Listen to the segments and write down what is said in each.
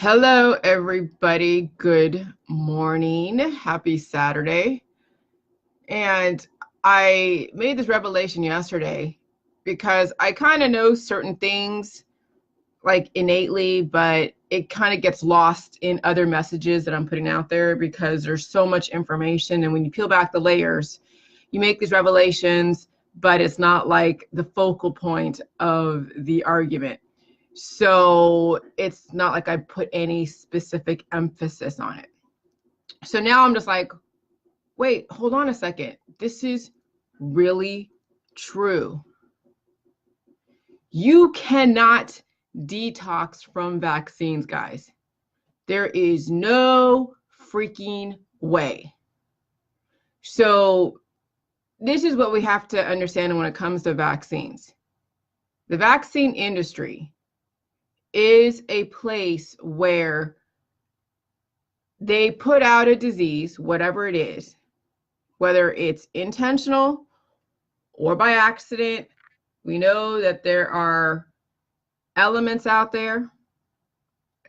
Hello, everybody. Good morning. Happy Saturday. And I made this revelation yesterday because I kind of know certain things like innately, but it kind of gets lost in other messages that I'm putting out there because there's so much information. And when you peel back the layers, you make these revelations, but it's not like the focal point of the argument. So it's not like I put any specific emphasis on it. So now I'm just like, wait, hold on a second. This is really true. You cannot detox from vaccines, guys. There is no freaking way. So this is what we have to understand when it comes to vaccines. The vaccine industry is a place where they put out a disease, whatever it is, whether it's intentional or by accident. We know that there are elements out there,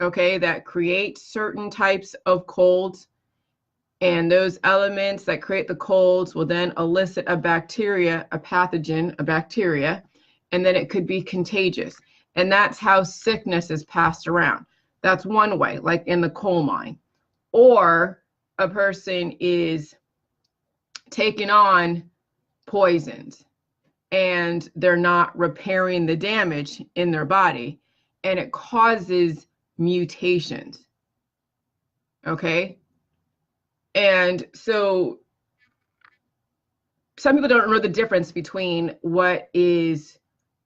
okay, that create certain types of colds. And those elements that create the colds will then elicit a bacteria, a pathogen, a bacteria, and then it could be contagious. And that's how sickness is passed around. That's one way, like in the coal mine. Or a person is taking on poisons and they're not repairing the damage in their body, and it causes mutations. Okay? And so some people don't know the difference between what is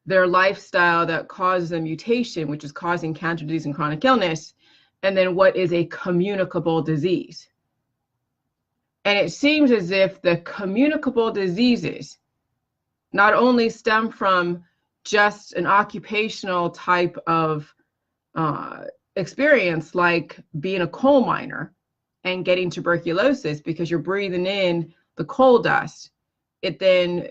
their lifestyle that causes a mutation, which is causing cancer, disease, and chronic illness, and then what is a communicable disease. And it seems as if the communicable diseases not only stem from just an occupational type of experience, like being a coal miner and getting tuberculosis because you're breathing in the coal dust. It then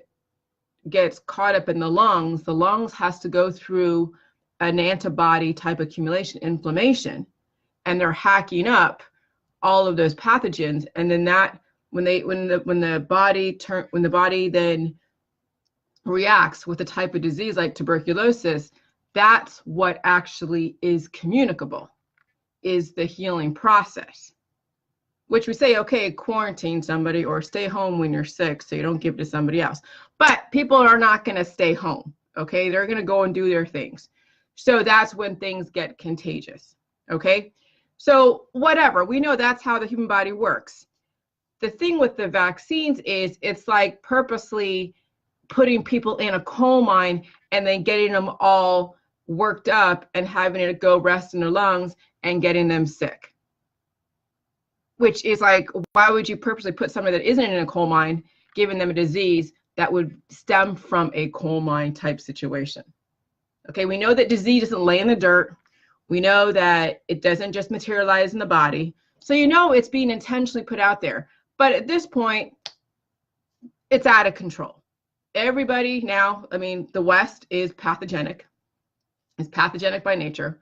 gets caught up in the lungs. The lungs has to go through an antibody type accumulation, inflammation, and they're hacking up all of those pathogens. And then that when the body then reacts with a type of disease like tuberculosis, that's what actually is communicable, is the healing process. Which we say, okay, quarantine somebody or stay home when you're sick so you don't give it to somebody else. But people are not going to stay home, okay? They're going to go and do their things. So that's when things get contagious, okay? So whatever, we know that's how the human body works. The thing with the vaccines is it's like purposely putting people in a coal mine and then getting them all worked up and having it go rest in their lungs and getting them sick. Which is like, why would you purposely put somebody that isn't in a coal mine, giving them a disease that would stem from a coal mine type situation? Okay, we know that disease doesn't lay in the dirt. We know that it doesn't just materialize in the body. So you know it's being intentionally put out there. But at this point, it's out of control. Everybody now, I mean, the West is pathogenic. It's pathogenic by nature.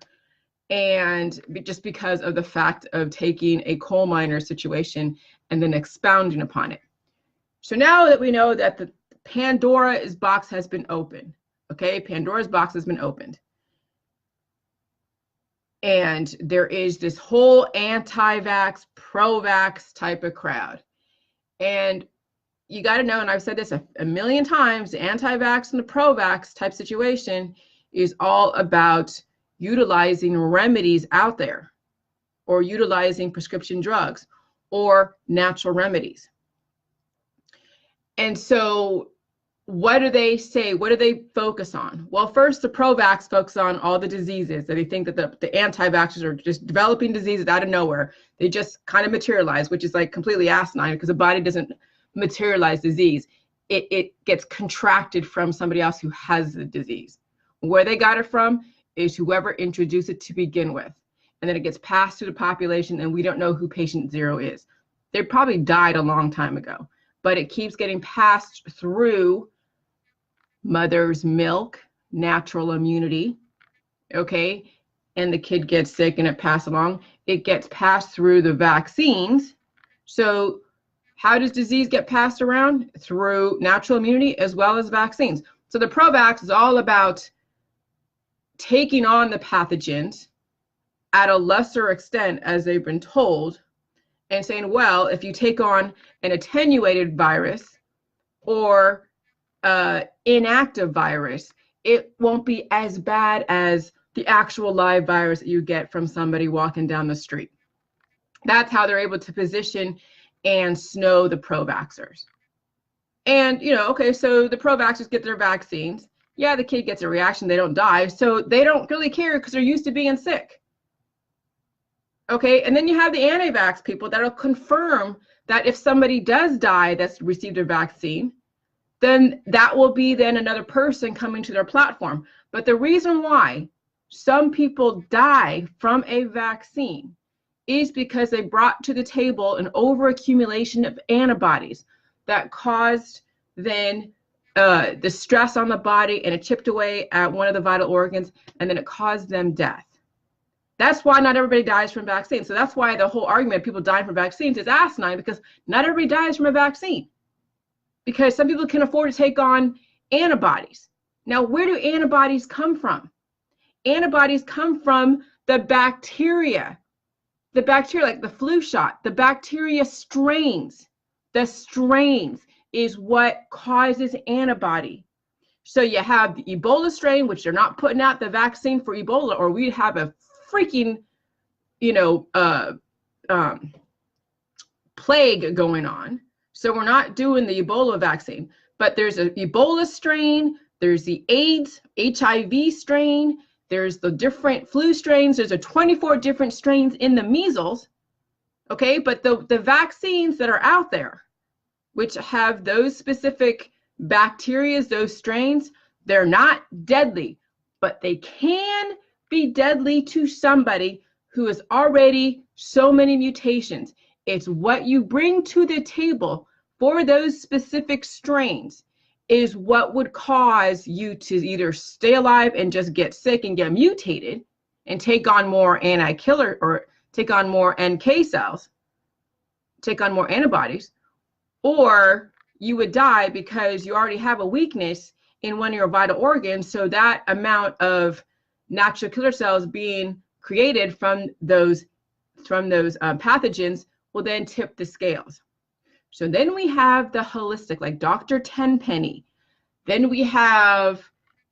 And just because of the fact of taking a coal miner situation and then expounding upon it. So now that we know that the Pandora's box has been opened, okay? Pandora's box has been opened. And there is this whole anti-vax, pro-vax type of crowd. And you got to know, and I've said this a million times, the anti-vax and the pro-vax type situation is all about utilizing remedies out there, or utilizing prescription drugs or natural remedies. And so what do they say? What do they focus on? Well, first, the pro-vax focus on all the diseases that they think that the anti-vaxxers are just developing diseases out of nowhere. They just kind of materialize, which is like completely asinine because the body doesn't materialize disease. It gets contracted from somebody else who has the disease. Where they got it from is whoever introduced it to begin with. And then it gets passed to the population, and we don't know who patient zero is. They probably died a long time ago, but it keeps getting passed through mother's milk, natural immunity, okay? and the kid gets sick and it passed along. It gets passed through the vaccines. So how does disease get passed around? Through natural immunity as well as vaccines. So the pro-vax is all about taking on the pathogens at a lesser extent as they've been told, and saying, well, if you take on an attenuated virus or inactive virus, it won't be as bad as the actual live virus that you get from somebody walking down the street. That's how they're able to position and snow the pro-vaxxers. And, okay, so the pro-vaxxers get their vaccines. Yeah, the kid gets a reaction, they don't die. So they don't really care because they're used to being sick. Okay, and then you have the anti-vax people that'll confirm that if somebody does die that's received a vaccine, then that will be then another person coming to their platform. But the reason why some people die from a vaccine is because they brought to the table an overaccumulation of antibodies that caused then the stress on the body, and it chipped away at one of the vital organs, and then it caused them death. That's why not everybody dies from vaccines. So that's why the whole argument of people dying from vaccines is asinine, because not everybody dies from a vaccine. Because some people can afford to take on antibodies. Now, where do antibodies come from? Antibodies come from the bacteria. The bacteria, like the flu shot, the bacteria strains. The strains is what causes antibody. So you have the Ebola strain, which they're not putting out the vaccine for Ebola, or we'd have a freaking, plague going on. So we're not doing the Ebola vaccine, but there's an Ebola strain, there's the AIDS, HIV strain, there's the different flu strains, there's 24 different strains in the measles, okay? But the vaccines that are out there, which have those specific bacteria, those strains, they're not deadly, but they can be deadly to somebody who has already so many mutations. It's what you bring to the table for those specific strains is what would cause you to either stay alive and just get sick and get mutated and take on more anti-killer, or take on more NK cells, take on more antibodies, or you would die because you already have a weakness in one of your vital organs. So that amount of natural killer cells being created from those pathogens will then tip the scales. So then we have the holistic, like Dr. Tenpenny. Then we have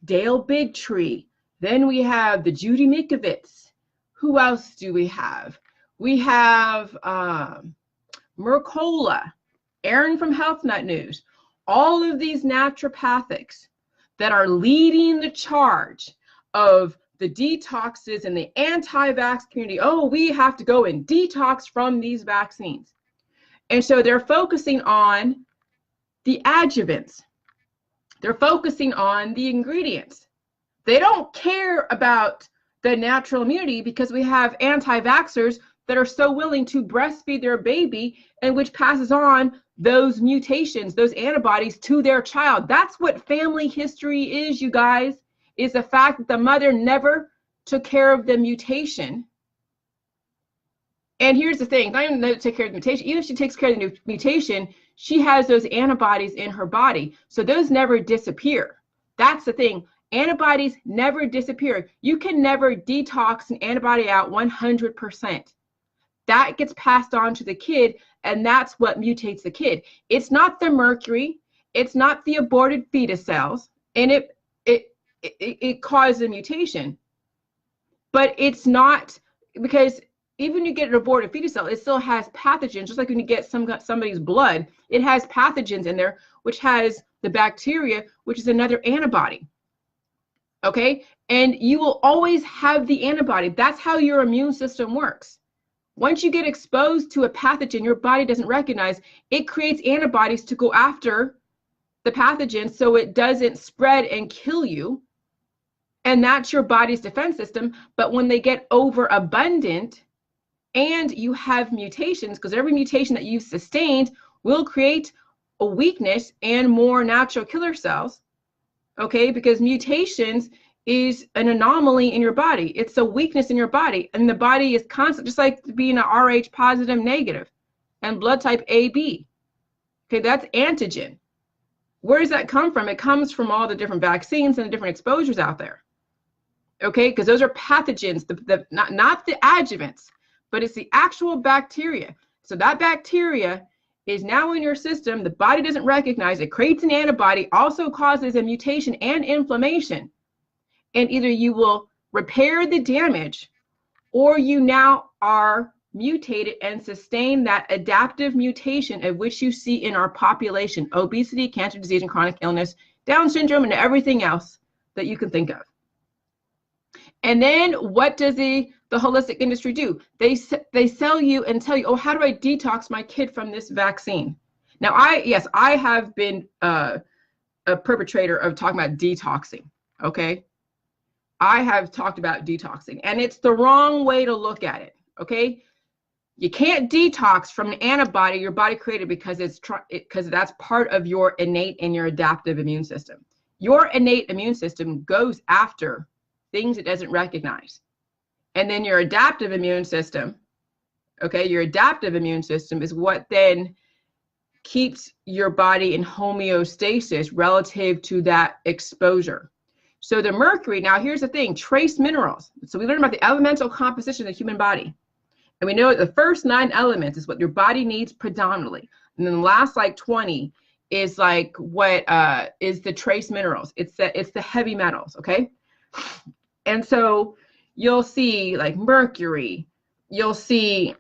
Dale Bigtree. Then we have the Judy Mikovits. Who else do we have? We have Mercola, Aaron from Health Nut News. All of these naturopathics that are leading the charge of the detoxes and the anti-vax community. Oh, we have to go and detox from these vaccines. And so they're focusing on the adjuvants. They're focusing on the ingredients. They don't care about the natural immunity, because we have anti-vaxxers that are so willing to breastfeed their baby, and which passes on those mutations, those antibodies to their child. That's what family history is, you guys, is the fact that the mother never took care of the mutation. And here's the thing, not even to take care of the mutation, even if she takes care of the mutation, she has those antibodies in her body. So those never disappear. That's the thing. Antibodies never disappear. You can never detox an antibody out 100%. That gets passed on to the kid, and that's what mutates the kid. It's not the mercury. It's not the aborted fetus cells, and it causes a mutation. But it's not, because even you get an aborted fetus cell, it still has pathogens, just like when you get somebody's blood, it has pathogens in there, which has the bacteria, which is another antibody. Okay? And you will always have the antibody. That's how your immune system works. Once you get exposed to a pathogen your body doesn't recognize, it creates antibodies to go after the pathogen so it doesn't spread and kill you. And that's your body's defense system. But when they get overabundant and you have mutations, because every mutation that you've sustained will create a weakness and more natural killer cells, okay? Because mutations is an anomaly in your body. It's a weakness in your body. And the body is constant, just like being an Rh positive negative and blood type AB. Okay, that's antigen. Where does that come from? It comes from all the different vaccines and the different exposures out there. Okay, because those are pathogens, not the adjuvants, but it's the actual bacteria. So that bacteria is now in your system. The body doesn't recognize it, creates an antibody, also causes a mutation and inflammation. And either you will repair the damage, or you now are mutated and sustain that adaptive mutation of which you see in our population: obesity, cancer, disease, and chronic illness, Down syndrome, and everything else that you can think of. And then what does the holistic industry do? They sell you and tell you, oh, how do I detox my kid from this vaccine? Now, I have been a perpetrator of talking about detoxing, okay? I have talked about detoxing, and it's the wrong way to look at it, okay? You can't detox from an antibody your body created because that's part of your innate and your adaptive immune system. Your innate immune system goes after things it doesn't recognize. And then your adaptive immune system, okay, your adaptive immune system is what then keeps your body in homeostasis relative to that exposure. So the mercury, now here's the thing, trace minerals. So we learned about the elemental composition of the human body. And we know that the first 9 elements is what your body needs predominantly. And then the last like 20 is like what is the trace minerals. It's the heavy metals, okay? And so you'll see like mercury, you'll see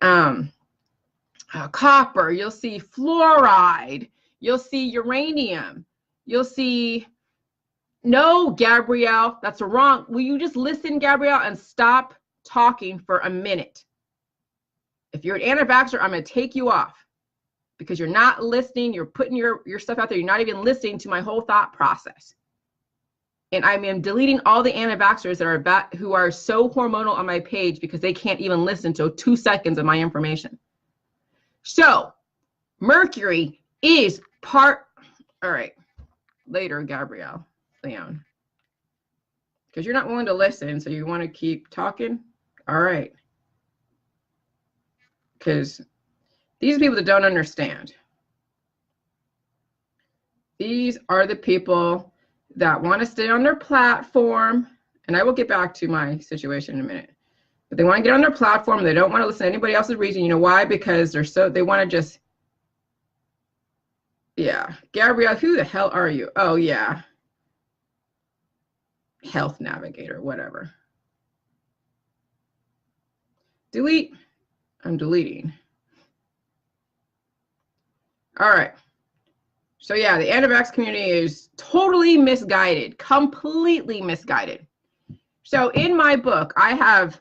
copper, you'll see fluoride, you'll see uranium, you'll see, no, Gabrielle, that's wrong. Will you just listen, Gabrielle, and stop talking for a minute? If you're an anti-vaxxer, I'm going to take you off because you're not listening. You're putting your stuff out there. You're not even listening to my whole thought process. And I am deleting all the anti-vaxxers who are so hormonal on my page because they can't even listen to 2 seconds of my information. So mercury is part, all right, later, Gabrielle, Leon, because you're not willing to listen, so you want to keep talking? All right. Because these are people that don't understand. These are the people that want to stay on their platform, and I will get back to my situation in a minute. But they want to get on their platform. They don't want to listen to anybody else's reason. You know why? Because they want to just, yeah. Gabrielle, who the hell are you? Oh, yeah. Health navigator, whatever. Delete. I'm deleting. All right. So yeah, the anti-vax community is totally misguided, completely misguided. So in my book, I have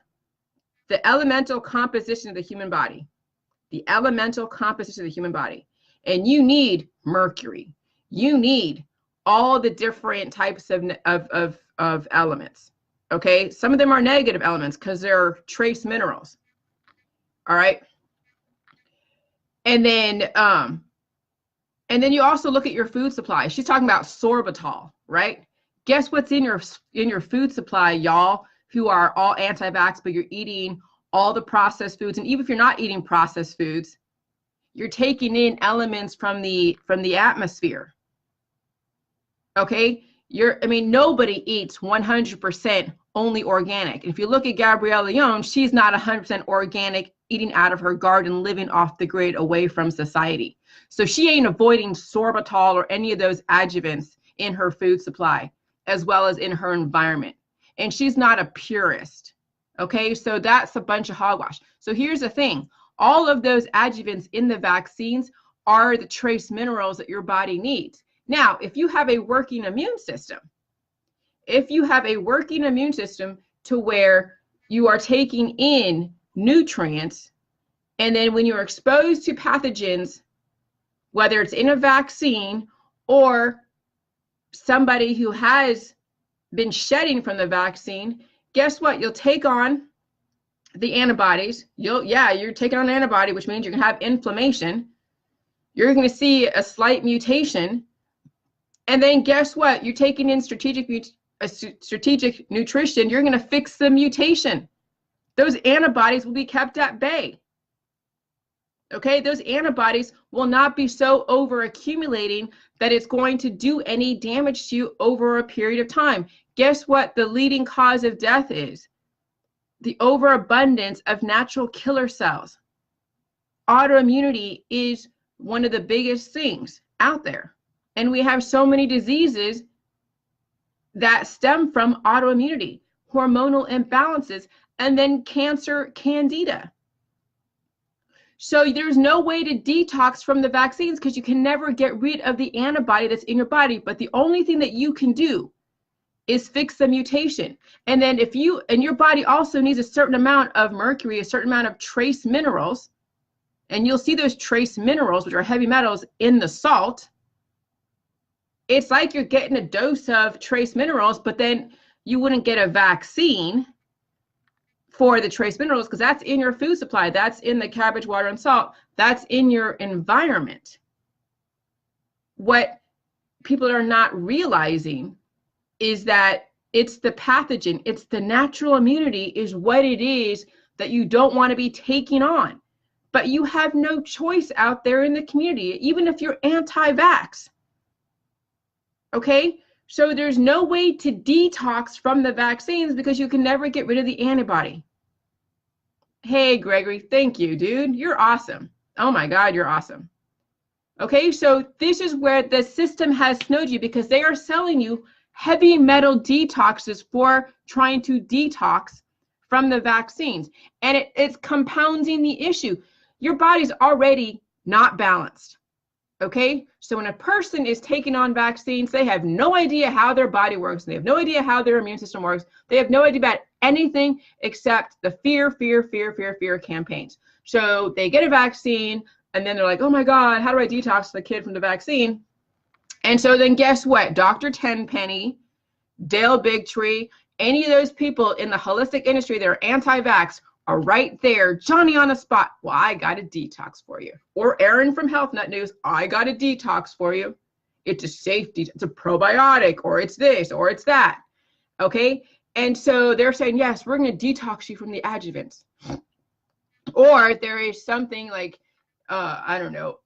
the elemental composition of the human body, the elemental composition of the human body. And you need mercury. You need all the different types of elements. Okay. Some of them are negative elements because they're trace minerals. All right. And then you also look at your food supply. She's talking about sorbitol, right? Guess what's in your food supply, y'all, who are all anti-vax, but you're eating all the processed foods. And even if you're not eating processed foods, you're taking in elements from the atmosphere. Okay? Nobody eats 100% only organic. If you look at Gabrielle Leon, she's not 100% organic, eating out of her garden, living off the grid, away from society. So she ain't avoiding sorbitol or any of those adjuvants in her food supply, as well as in her environment. And she's not a purist. Okay, so that's a bunch of hogwash. So here's the thing. All of those adjuvants in the vaccines are the trace minerals that your body needs. Now, if you have a working immune system, to where you are taking in nutrients, and then when you're exposed to pathogens, whether it's in a vaccine or somebody who has been shedding from the vaccine, guess what? You'll take on the antibodies. You're taking on an antibody, which means you're going to have inflammation. You're going to see a slight mutation. And then guess what? You're taking in strategic a strategic nutrition, you're going to fix the mutation. Those antibodies will be kept at bay. Okay, those antibodies will not be so over accumulating that it's going to do any damage to you over a period of time. Guess what the leading cause of death is? The overabundance of natural killer cells. Autoimmunity is one of the biggest things out there. And we have so many diseases that stem from autoimmunity, hormonal imbalances, and then cancer candida. So there's no way to detox from the vaccines because you can never get rid of the antibody that's in your body. But the only thing that you can do is fix the mutation. And then if you, and your body also needs a certain amount of mercury, a certain amount of trace minerals, and you'll see those trace minerals, which are heavy metals, in the salt. It's like you're getting a dose of trace minerals, but then you wouldn't get a vaccine for the trace minerals because that's in your food supply. That's in the cabbage, water, and salt. That's in your environment. What people are not realizing is that it's the pathogen, it's the natural immunity is what it is that you don't want to be taking on. But you have no choice out there in the community, even if you're anti-vax. Okay? So there's no way to detox from the vaccines because you can never get rid of the antibody. Hey, Gregory, thank you, dude. You're awesome. Oh my God, you're awesome. Okay, so this is where the system has snowed you because they are selling you heavy metal detoxes for trying to detox from the vaccines. And it's compounding the issue. Your body's already not balanced. Okay, so when a person is taking on vaccines, they have no idea how their body works. They have no idea how their immune system works. They have no idea about anything except the fear campaigns. So they get a vaccine and then they're like, oh my God, how do I detox the kid from the vaccine? And so then guess what? Dr. Tenpenny, Dale Bigtree, any of those people in the holistic industry that are anti-vax are right there, Johnny on the spot. Well, I got a detox for you. Or Aaron from Health Nut News, I got a detox for you. It's a safety, it's a probiotic, or it's this, or it's that. Okay? And so they're saying, yes, we're going to detox you from the adjuvants. Or there is something like, I don't know,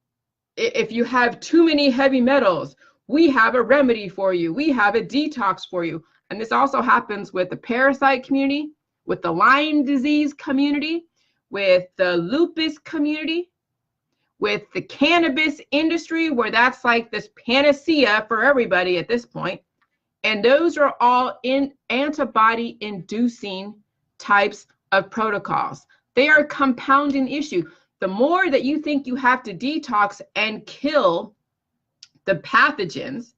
if you have too many heavy metals, we have a remedy for you. We have a detox for you. And this also happens with the parasite community, with the Lyme disease community, with the lupus community, with the cannabis industry, where that's like this panacea for everybody at this point. And those are all in antibody-inducing types of protocols. They are compounding issue. The more that you think you have to detox and kill the pathogens,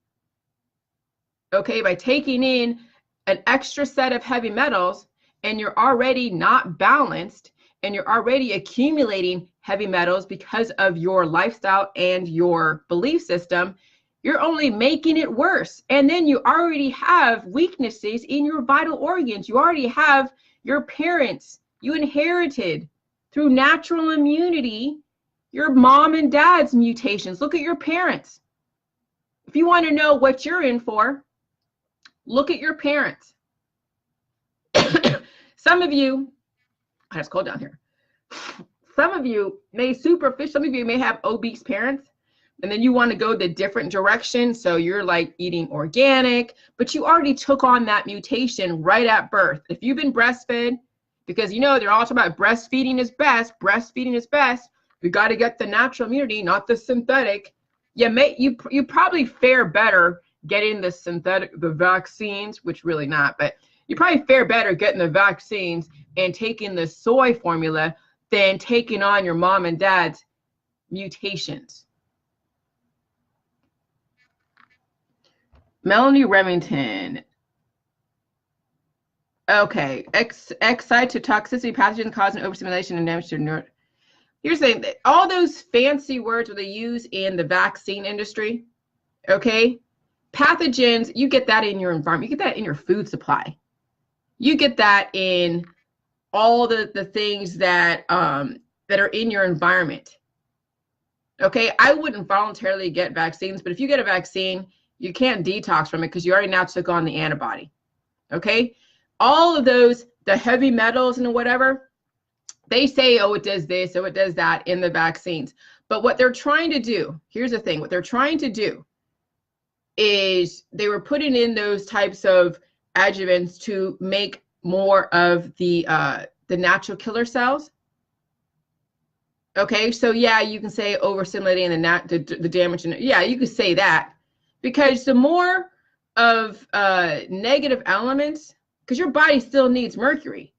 okay, by taking in an extra set of heavy metals, and you're already not balanced, and you're already accumulating heavy metals because of your lifestyle and your belief system, you're only making it worse. And then you already have weaknesses in your vital organs. You already have your parents. You inherited through natural immunity your mom and dad's mutations. Look at your parents. If you want to know what you're in for, look at your parents. Some of you, it's cold down here. Some of you may superficial, some of you may have obese parents, and then you want to go the different direction. So you're like eating organic, but you already took on that mutation right at birth. If you've been breastfed, because you know they're all talking about breastfeeding is best, we got to get the natural immunity, not the synthetic. You probably fare better getting the synthetic, the vaccines, which really not, but you probably fare better getting the vaccines and taking the soy formula than taking on your mom and dad's mutations. Melanie Remington. Okay, excitotoxicity, pathogen causing overstimulation and damage to neuron. You're saying that all those fancy words that they use in the vaccine industry, okay? Pathogens, you get that in your environment. You get that in your food supply. You get that in all the things that that are in your environment. Okay, I wouldn't voluntarily get vaccines, but if you get a vaccine, you can't detox from it because you already now took on the antibody. Okay. All of those, the heavy metals and whatever, they say, oh, it does this, oh, it does that in the vaccines. But what they're trying to do, here's the thing, what they're trying to do is they were putting in those types of adjuvants to make more of the natural killer cells. Okay, so yeah, you can say overstimulating the damage, and yeah, you could say that, because the more of negative elements, because your body still needs mercury.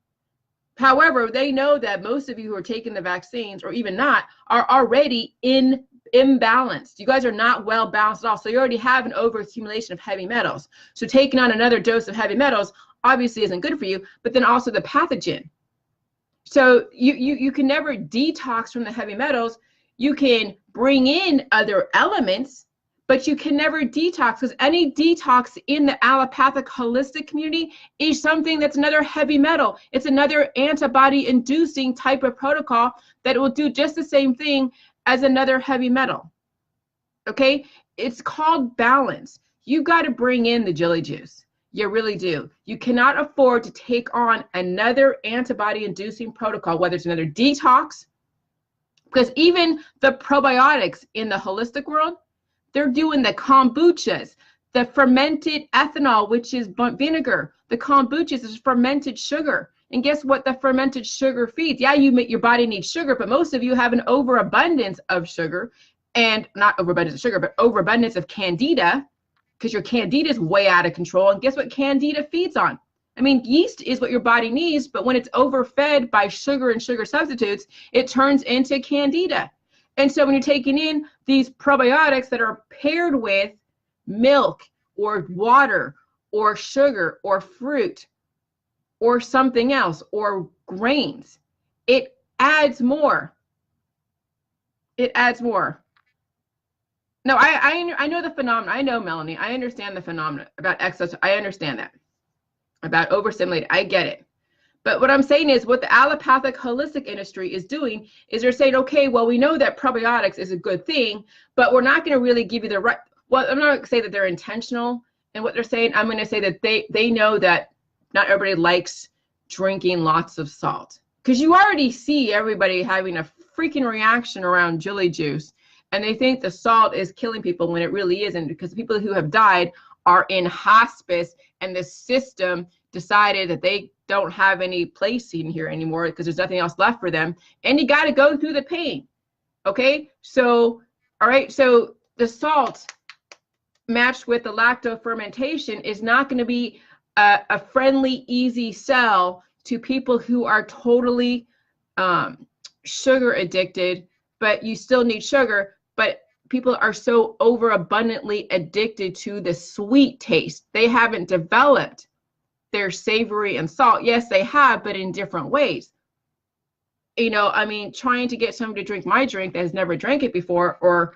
However, they know that most of you who are taking the vaccines, or even not, are already imbalanced. You guys are not well balanced at all. So you already have an overaccumulation of heavy metals. So taking on another dose of heavy metals obviously isn't good for you, but then also the pathogen. So you can never detox from the heavy metals. You can bring in other elements, but you can never detox, because any detox in the allopathic holistic community is something that's another heavy metal. It's another antibody inducing type of protocol that will do just the same thing as another heavy metal. Okay, it's called balance. You got to bring in the jelly juice. You really do. You cannot afford to take on another antibody inducing protocol, whether it's another detox, because even the probiotics in the holistic world, they're doing the kombuchas, the fermented ethanol, which is vinegar. The kombuchas is fermented sugar. And guess what the fermented sugar feeds? Yeah, your body needs sugar, but most of you have an overabundance of sugar, and not overabundance of sugar, but overabundance of candida, because your candida is way out of control. And guess what candida feeds on? I mean, yeast is what your body needs, but when it's overfed by sugar and sugar substitutes, it turns into candida. And so when you're taking in these probiotics that are paired with milk or water or sugar or fruit or something else or grains, it adds more. It adds more. No, I know the phenomenon. I know, Melanie. I understand the phenomenon about excess. I understand that. About overstimulated. I get it. But what I'm saying is, what the allopathic holistic industry is doing is they're saying, okay, well, we know that probiotics is a good thing, but we're not going to really give you the right. Well, I'm not going to say that they're intentional in what they're saying. I'm going to say that they know that not everybody likes drinking lots of salt, because you already see everybody having a freaking reaction around jelly juice, and they think the salt is killing people when it really isn't, because the people who have died are in hospice, and the system decided that they don't have any place in here anymore because there's nothing else left for them, and you got to go through the pain. Okay, so all right, so the salt matched with the lacto fermentation is not going to be a friendly, easy sell to people who are totally sugar addicted, but you still need sugar. But people are so overabundantly addicted to the sweet taste. They haven't developed their savory and salt. Yes, they have, but in different ways. You know, I mean, trying to get someone to drink my drink that has never drank it before, or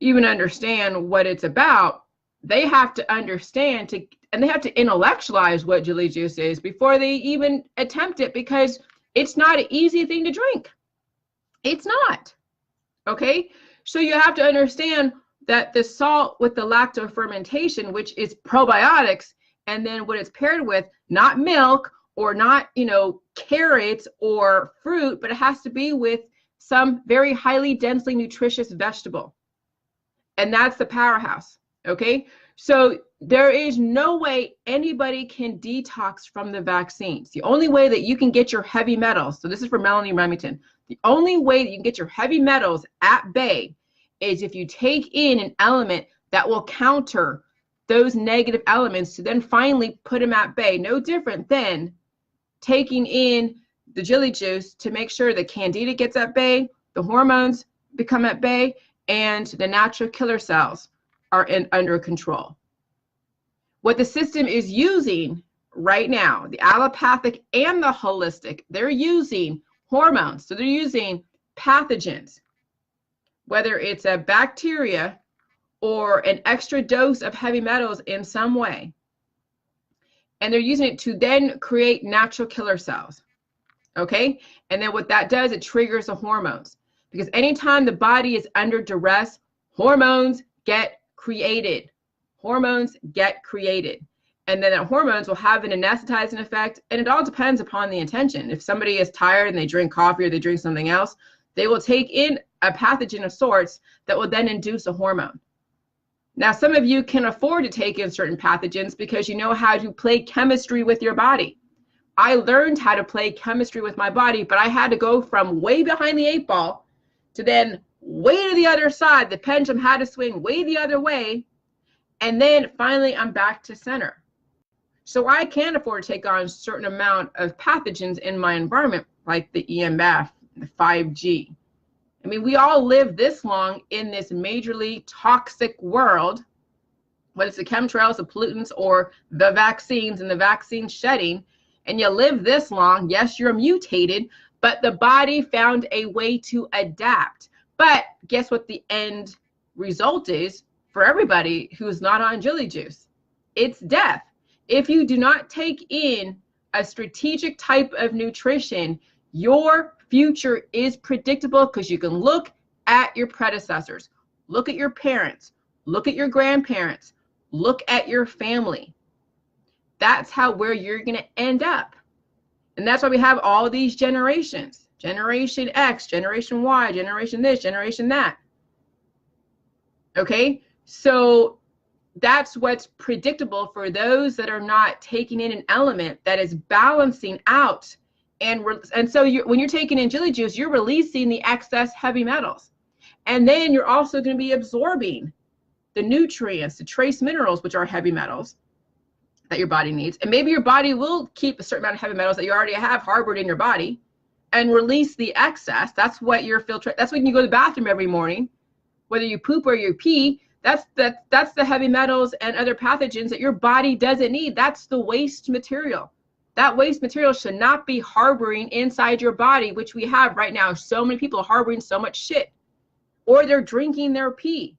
even understand what it's about, they have to understand and they have to intellectualize what jelly juice is before they even attempt it, because it's not an easy thing to drink. It's not. Okay, so you have to understand that the salt with the lacto fermentation, which is probiotics, and then what it's paired with, not milk or not, you know, carrots or fruit, but it has to be with some very highly densely nutritious vegetable. And that's the powerhouse. Okay, so there is no way anybody can detox from the vaccines. The only way that you can get your heavy metals, so this is for Melanie Remington, the only way that you can get your heavy metals at bay is if you take in an element that will counter those negative elements to then finally put them at bay. No different than taking in the jelly juice to make sure the candida gets at bay, the hormones become at bay, and the natural killer cells are under control. What the system is using right now, the allopathic and the holistic, they're using hormones. So they're using pathogens, whether it's a bacteria or an extra dose of heavy metals in some way. And they're using it to then create natural killer cells. Okay? And then what that does, it triggers the hormones. Because anytime the body is under duress, hormones get created. Hormones get created. And then that hormones will have an anesthetizing effect. And it all depends upon the intention. If somebody is tired and they drink coffee or they drink something else, they will take in a pathogen of sorts that will then induce a hormone. Now, some of you can afford to take in certain pathogens because you know how to play chemistry with your body. I learned how to play chemistry with my body, but I had to go from way behind the 8 ball to then way to the other side. The pendulum had to swing way the other way. And then finally, I'm back to center. So I can afford to take on a certain amount of pathogens in my environment, like the EMF, the 5G. I mean, we all live this long in this majorly toxic world, whether it's the chemtrails, the pollutants, or the vaccines and the vaccine shedding, and you live this long. Yes, you're mutated, but the body found a way to adapt. But guess what the end result is for everybody who's not on Jilly Juice? It's death. If you do not take in a strategic type of nutrition, your future is predictable because you can look at your predecessors, look at your parents, look at your grandparents, look at your family. That's where you're going to end up. And that's why we have all these generations, Generation X, Generation Y, Generation this, Generation that. Okay, so that's what's predictable for those that are not taking in an element that is balancing out. And so when you're taking in Jilly Juice, you're releasing the excess heavy metals. And then you're also going to be absorbing the nutrients, the trace minerals, which are heavy metals that your body needs. And maybe your body will keep a certain amount of heavy metals that you already have harbored in your body and release the excess. That's what your filtrate. That's when you go to the bathroom every morning, whether you poop or you pee. That's the heavy metals and other pathogens that your body doesn't need. That's the waste material. That waste material should not be harboring inside your body, which we have right now. So many people harboring so much shit, or they're drinking their pee.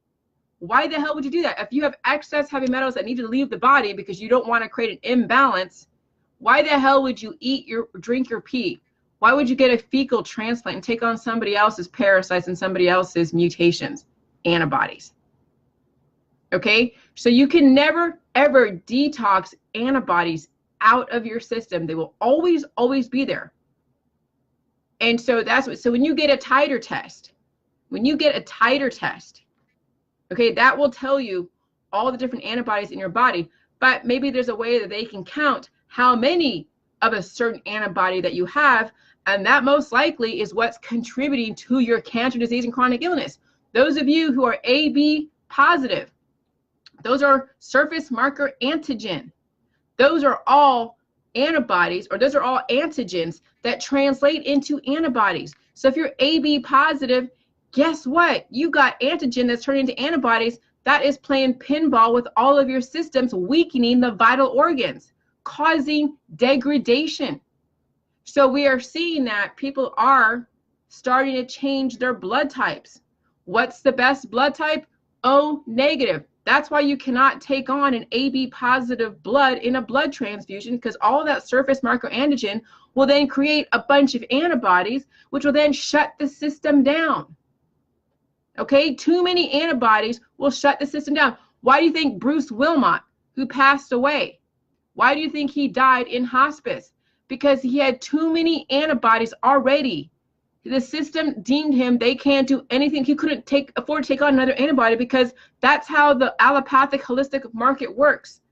Why the hell would you do that? If you have excess heavy metals that need to leave the body because you don't want to create an imbalance, why the hell would you drink your pee? Why would you get a fecal transplant and take on somebody else's parasites and somebody else's mutations, antibodies? Okay, so you can never, ever detox antibodies out of your system. They will always, always be there. And so so when you get a titer test, okay, that will tell you all the different antibodies in your body, but maybe there's a way that they can count how many of a certain antibody that you have, and that most likely is what's contributing to your cancer, disease, and chronic illness. Those of you who are AB positive, those are surface marker antigen. Those are all antibodies, or those are all antigens that translate into antibodies. So if you're AB positive, guess what? You got antigen that's turning into antibodies that is playing pinball with all of your systems, weakening the vital organs, causing degradation. So we are seeing that people are starting to change their blood types. What's the best blood type? O negative. That's why you cannot take on an AB positive blood in a blood transfusion, because all that surface marker antigen will then create a bunch of antibodies, which will then shut the system down. Okay, too many antibodies will shut the system down. Why do you think Bruce Wilmot, who passed away, why do you think he died in hospice? Because he had too many antibodies already. The system deemed him, they can't do anything. He couldn't afford to take on another antibody, because that's how the allopathic holistic market works.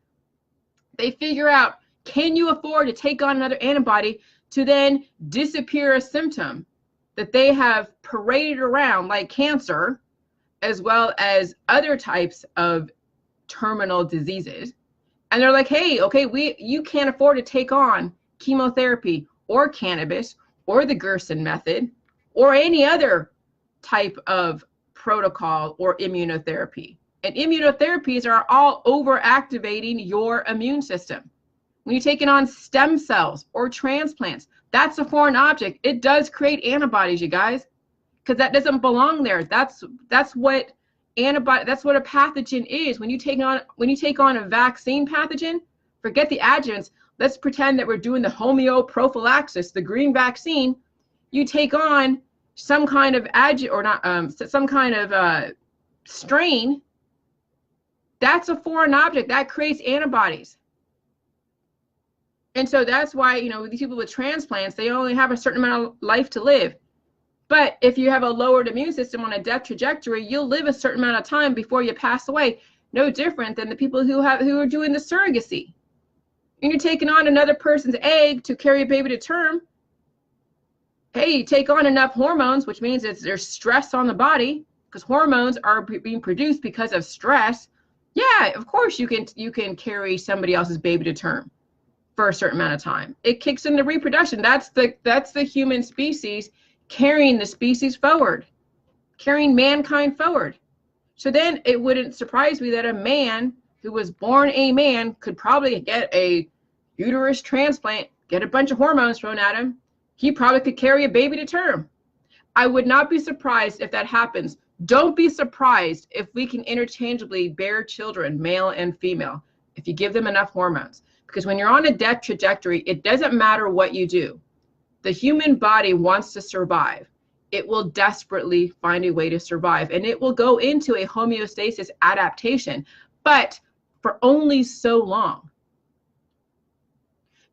They figure out, can you afford to take on another antibody to then disappear a symptom that they have paraded around, like cancer, as well as other types of terminal diseases. And they're like, hey, okay, you can't afford to take on chemotherapy or cannabis or the Gerson method or any other type of protocol or immunotherapy. And immunotherapies are all overactivating your immune system. When you're taking on stem cells or transplants, that's a foreign object. It does create antibodies, you guys, because that doesn't belong there. That's what a pathogen is. When you take on a vaccine pathogen, forget the adjuvants. Let's pretend that we're doing the homeoprophylaxis, the green vaccine. You take on some kind of strain. That's a foreign object that creates antibodies. And so that's why, these people with transplants, they only have a certain amount of life to live. But if you have a lowered immune system on a death trajectory, you'll live a certain amount of time before you pass away. No different than the people who are doing the surrogacy. And you're taking on another person's egg to carry a baby to term. Hey, you take on enough hormones, which means there's stress on the body, because hormones are being produced because of stress. Yeah, of course you can carry somebody else's baby to term for a certain amount of time. It kicks into reproduction. That's the human species carrying the species forward, carrying mankind forward. So then it wouldn't surprise me that a man who was born a man could probably get a uterus transplant, get a bunch of hormones thrown at him. He probably could carry a baby to term. I would not be surprised if that happens. Don't be surprised if we can interchangeably bear children, male and female, if you give them enough hormones. Because when you're on a death trajectory, it doesn't matter what you do. The human body wants to survive. It will desperately find a way to survive, and it will go into a homeostasis adaptation, but for only so long.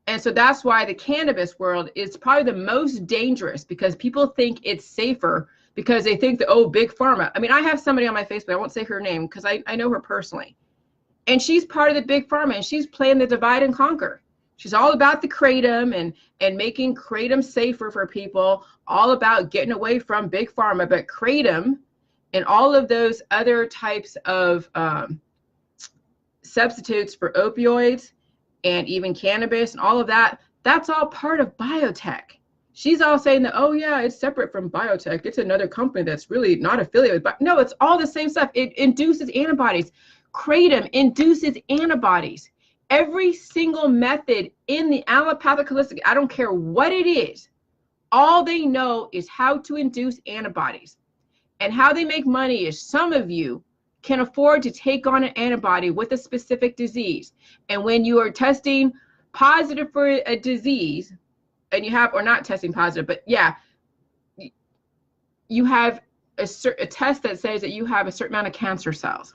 And so that's why the cannabis world is probably the most dangerous, because people think it's safer because they think that, oh, big pharma. I mean, I have somebody on my Facebook, I won't say her name because I know her personally. And she's part of the big pharma, and she's playing the divide and conquer. She's all about the kratom and making kratom safer for people, all about getting away from big pharma. But kratom and all of those other types of substitutes for opioids and even cannabis and all of that, that's all part of biotech. She's all saying that, oh yeah, it's separate from biotech. It's another company that's really not affiliated. But no, it's all the same stuff. It induces antibodies. Kratom induces antibodies. Every single method in the allopathic holistic, I don't care what it is, all they know is how to induce antibodies. And how they make money is some of you can afford to take on an antibody with a specific disease. And when you are testing positive for a disease, and you have, or not testing positive, but yeah, you have a test that says that you have a certain amount of cancer cells.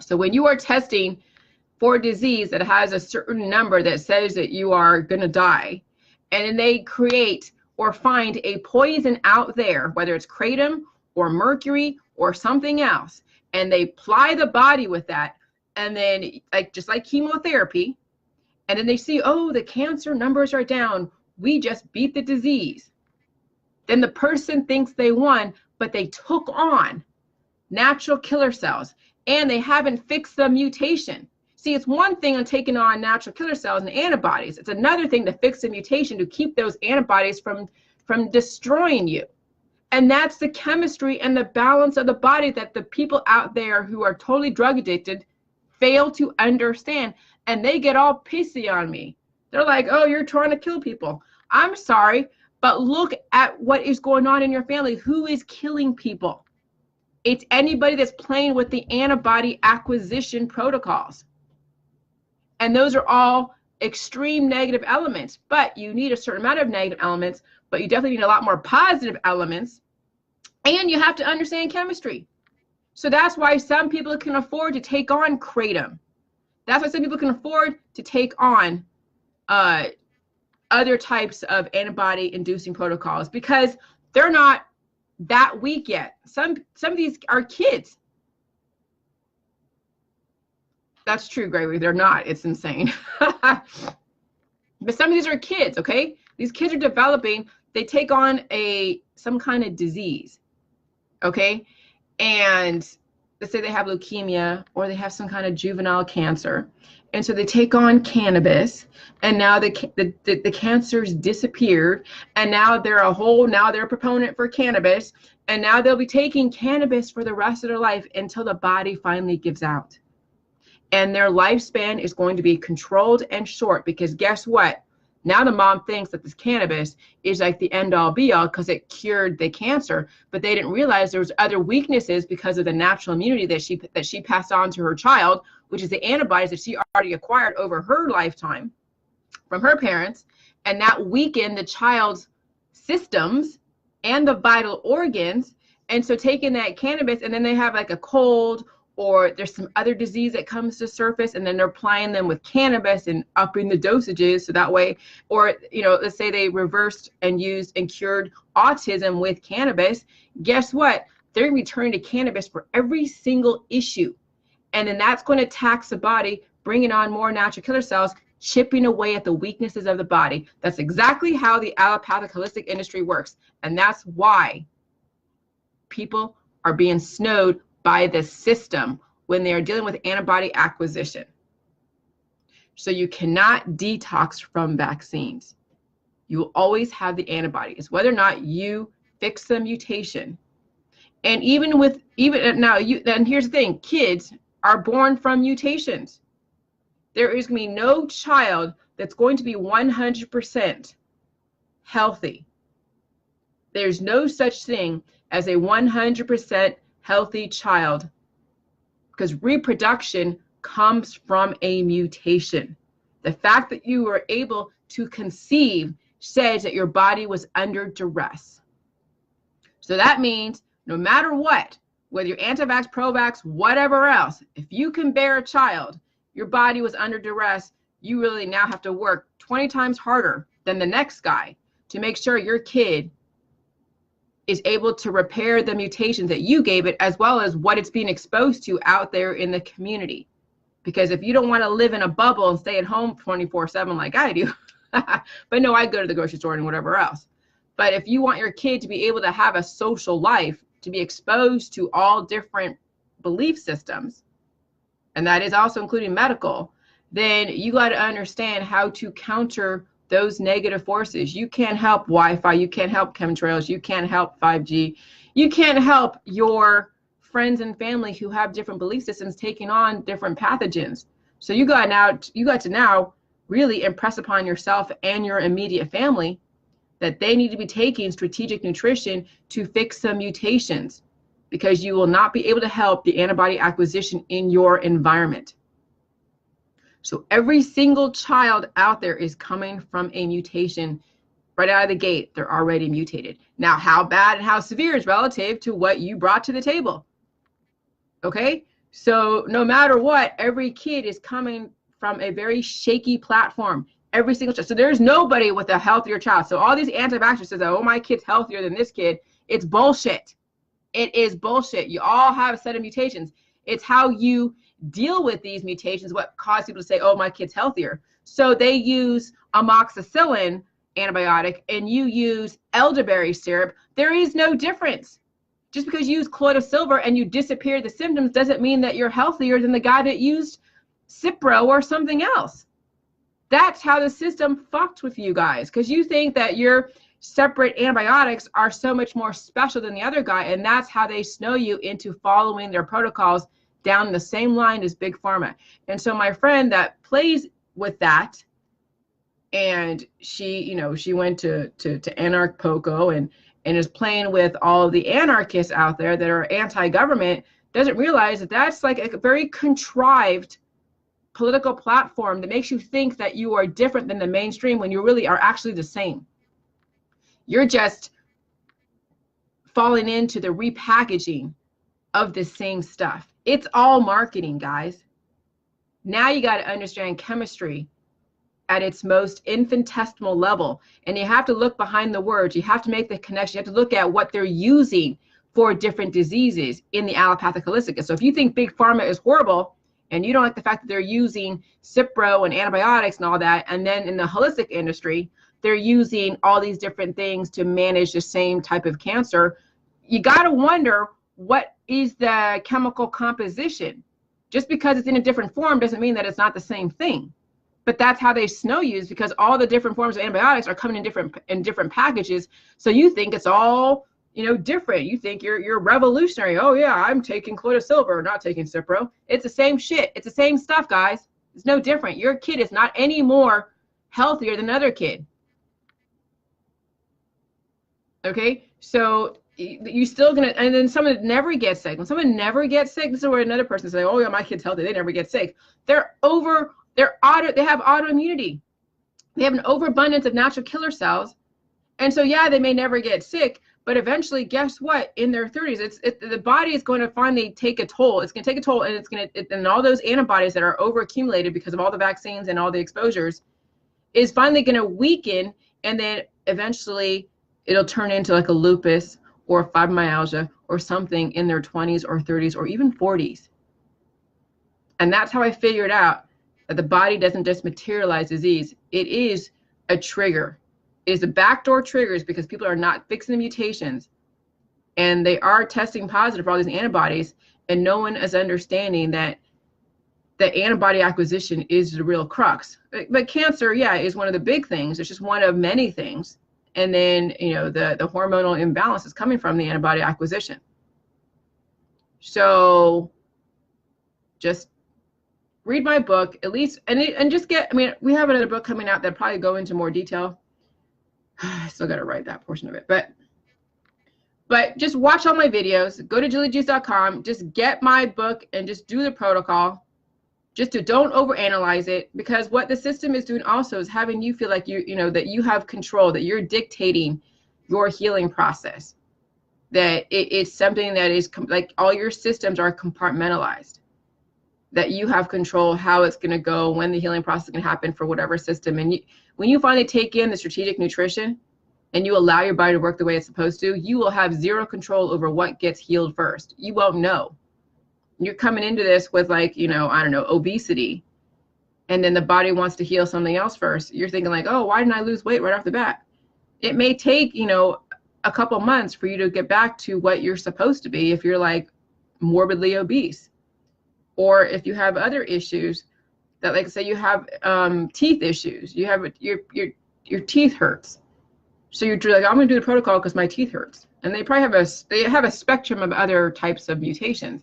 So when you are testing for a disease that has a certain number that says that you are going to die, and then they create or find a poison out there, whether it's kratom or mercury or something else, and they ply the body with that, and then just like chemotherapy, and then they see, oh, the cancer numbers are down, we just beat the disease. Then the person thinks they won, but they took on natural killer cells, and they haven't fixed the mutation. See, it's one thing on taking on natural killer cells and antibodies. It's another thing to fix the mutation to keep those antibodies from destroying you. And that's the chemistry and the balance of the body that the people out there who are totally drug addicted fail to understand. And they get all pissy on me. They're like, oh, you're trying to kill people. I'm sorry, but look at what is going on in your family. Who is killing people? It's anybody that's playing with the antibody acquisition protocols. And those are all extreme negative elements, but you need a certain amount of negative elements, but you definitely need a lot more positive elements, and you have to understand chemistry. So that's why some people can afford to take on kratom. That's why some people can afford to take on other types of antibody-inducing protocols, because they're not that weak yet. Some of these are kids. That's true, Gregory. They're not. It's insane. But some of these are kids, okay? These kids are developing. They take on some kind of disease, okay? And let's say they have leukemia, or they have some kind of juvenile cancer. And so they take on cannabis, and now the cancer's disappeared, and now they're a proponent for cannabis, and now they'll be taking cannabis for the rest of their life until the body finally gives out. And their lifespan is going to be controlled and short, because guess what? Now the mom thinks that this cannabis is like the end all be all because it cured the cancer, but they didn't realize there was other weaknesses because of the natural immunity that she passed on to her child, which is the antibodies that she already acquired over her lifetime from her parents, and that weakened the child's systems and the vital organs. And so taking that cannabis, and then they have like a cold or there's some other disease that comes to surface, and then they're applying them with cannabis and upping the dosages so that way, or, you know, let's say they reversed and used and cured autism with cannabis. Guess what? They're going to be turning to cannabis for every single issue. And then that's going to tax the body, bringing on more natural killer cells, chipping away at the weaknesses of the body. That's exactly how the allopathic holistic industry works. And that's why people are being snowed by the system when they are dealing with antibody acquisition. So you cannot detox from vaccines. You will always have the antibodies, whether or not you fix the mutation. And even now, and here's the thing, kids are born from mutations. There is going to be no child that's going to be 100% healthy. There's no such thing as a 100% healthy child, because reproduction comes from a mutation. The fact that you were able to conceive says that your body was under duress. So that means no matter what, whether you're anti-vax, pro-vax, whatever else, if you can bear a child, your body was under duress, you really now have to work 20 times harder than the next guy to make sure your kid is able to repair the mutations that you gave it, as well as what it's being exposed to out there in the community. Because if you don't want to live in a bubble and stay at home 24/7 like I do, but no, I go to the grocery store and whatever else. But if you want your kid to be able to have a social life, to be exposed to all different belief systems, and that is also including medical, then you got to understand how to counter those negative forces. You can't help Wi-Fi, you can't help chemtrails, you can't help 5G, you can't help your friends and family who have different belief systems taking on different pathogens. So you got to now really impress upon yourself and your immediate family that they need to be taking strategic nutrition to fix some mutations, because you will not be able to help the antibody acquisition in your environment. So every single child out there is coming from a mutation right out of the gate. They're already mutated. Now, how bad and how severe is relative to what you brought to the table. Okay? So no matter what, every kid is coming from a very shaky platform. Every single child. So there's nobody with a healthier child. So all these anti-vaxxers say, oh, my kid's healthier than this kid. It's bullshit. It is bullshit. You all have a set of mutations. It's how you deal with these mutations what cause people to say, oh, my kid's healthier. So they use amoxicillin antibiotic and you use elderberry syrup. There is no difference. Just because you use colloidal silver and you disappear the symptoms doesn't mean that you're healthier than the guy that used Cipro or something else. That's how the system fucked with you guys, because you think that your separate antibiotics are so much more special than the other guy, and that's how they snow you into following their protocols down the same line as Big Pharma. And so my friend that plays with that, and she went to Anarch Poco and is playing with all of the anarchists out there that are anti-government, doesn't realize that that's like a very contrived political platform that makes you think that you are different than the mainstream when you really are actually the same. You're just falling into the repackaging of the same stuff. It's all marketing, guys. Now you got to understand chemistry at its most infinitesimal level, and you have to look behind the words. You have to make the connection. You have to look at what they're using for different diseases in the allopathic holistic. So if you think Big Pharma is horrible and you don't like the fact that they're using Cipro and antibiotics and all that, and then in the holistic industry, they're using all these different things to manage the same type of cancer, you got to wonder, what is the chemical composition? Just because it's in a different form doesn't mean that it's not the same thing. But that's how they snow you, is because all the different forms of antibiotics are coming in different packages. So you think it's all, different. You think you're revolutionary. Oh yeah, I'm taking colloidal silver, not taking Cipro. It's the same shit. It's the same stuff, guys. It's no different. Your kid is not any more healthier than another kid. Okay, so you still gonna, and then someone never gets sick. When someone never gets sick, this is where another person says, oh yeah, my kid's healthy, they never get sick. They have autoimmunity. They have an overabundance of natural killer cells. And so yeah, they may never get sick, But eventually, guess what? In their 30s, the body is going to finally take a toll. It's going to take a toll, and and all those antibodies that are overaccumulated because of all the vaccines and all the exposures is finally going to weaken, and then eventually it'll turn into like a lupus or fibromyalgia or something in their 20s or 30s or even 40s. And that's how I figured out that the body doesn't just materialize disease. It is a trigger. It is a backdoor triggers because people are not fixing the mutations, and they are testing positive for all these antibodies, and no one is understanding that the antibody acquisition is the real crux. But cancer, yeah, is one of the big things. It's just one of many things. And then, you know, the hormonal imbalance is coming from the antibody acquisition. So just read my book, at least, and just get, I mean, we have another book coming out that probably go into more detail. I still got to write that portion of it, but just watch all my videos, go to jillyjuice.com, just get my book and just do the protocol. Just don't overanalyze it, because what the system is doing also is having you feel like that you have control, that you're dictating your healing process, that it's something that is like all your systems are compartmentalized, that you have control how it's going to go, when the healing process can happen for whatever system. And when you finally take in the strategic nutrition and you allow your body to work the way it's supposed to, you will have zero control over what gets healed first. You won't know. You're coming into this with, like, I don't know, obesity, and then the body wants to heal something else first. You're thinking like, oh, why didn't I lose weight right off the bat? It may take, a couple months for you to get back to what you're supposed to be if you're like morbidly obese. Or if you have other issues that, like, say you have teeth issues, you have your teeth hurts. So you're like, I'm going to do the protocol because my teeth hurts. And they probably have a spectrum of other types of mutations.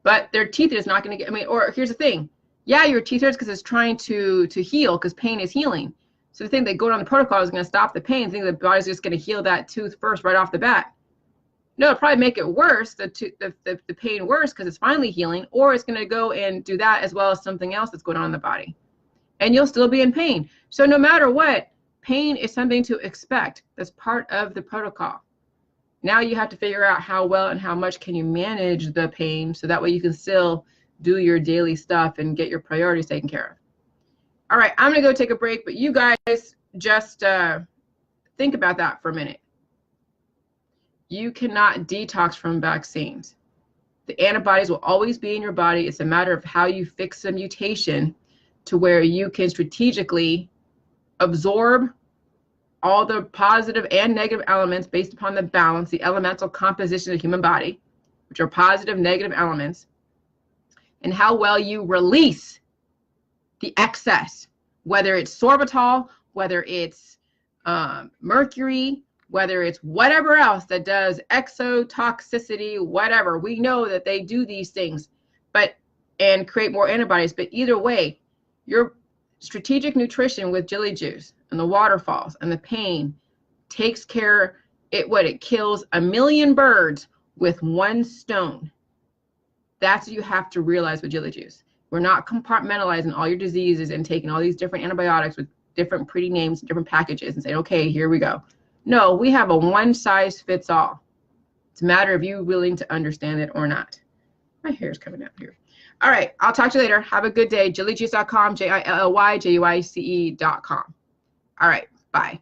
But their teeth is not going to get, or here's the thing. Yeah, your teeth hurts because it's trying to heal, because pain is healing. So the thing that going on the protocol is going to stop the pain. Think the body's just going to heal that tooth first right off the bat. No, it'll probably make it worse, the pain worse, because it's finally healing, or it's going to go and do that as well as something else that's going on in the body. And you'll still be in pain. So no matter what, pain is something to expect. That's part of the protocol. Now you have to figure out how well and how much can you manage the pain, so that way you can still do your daily stuff and get your priorities taken care of. All right, I'm going to go take a break, but you guys just think about that for a minute. You cannot detox from vaccines. The antibodies will always be in your body. It's a matter of how you fix a mutation to where you can strategically absorb all the positive and negative elements based upon the balance, the elemental composition of the human body, which are positive, negative elements, and how well you release the excess, whether it's sorbitol, whether it's mercury, whether it's whatever else that does exotoxicity, whatever. We know that they do these things, and create more antibodies. But either way, your strategic nutrition with Jilly Juice and the waterfalls and the pain takes care. It kills 1 million birds with one stone. That's what you have to realize with Jilly Juice. We're not compartmentalizing all your diseases and taking all these different antibiotics with different pretty names, different packages, and saying, okay, here we go. No, we have a one size fits all. It's a matter of you willing to understand it or not. My hair's coming out here. All right, I'll talk to you later. Have a good day. jillyjuice.com, JILLYJUICE.com. All right, bye.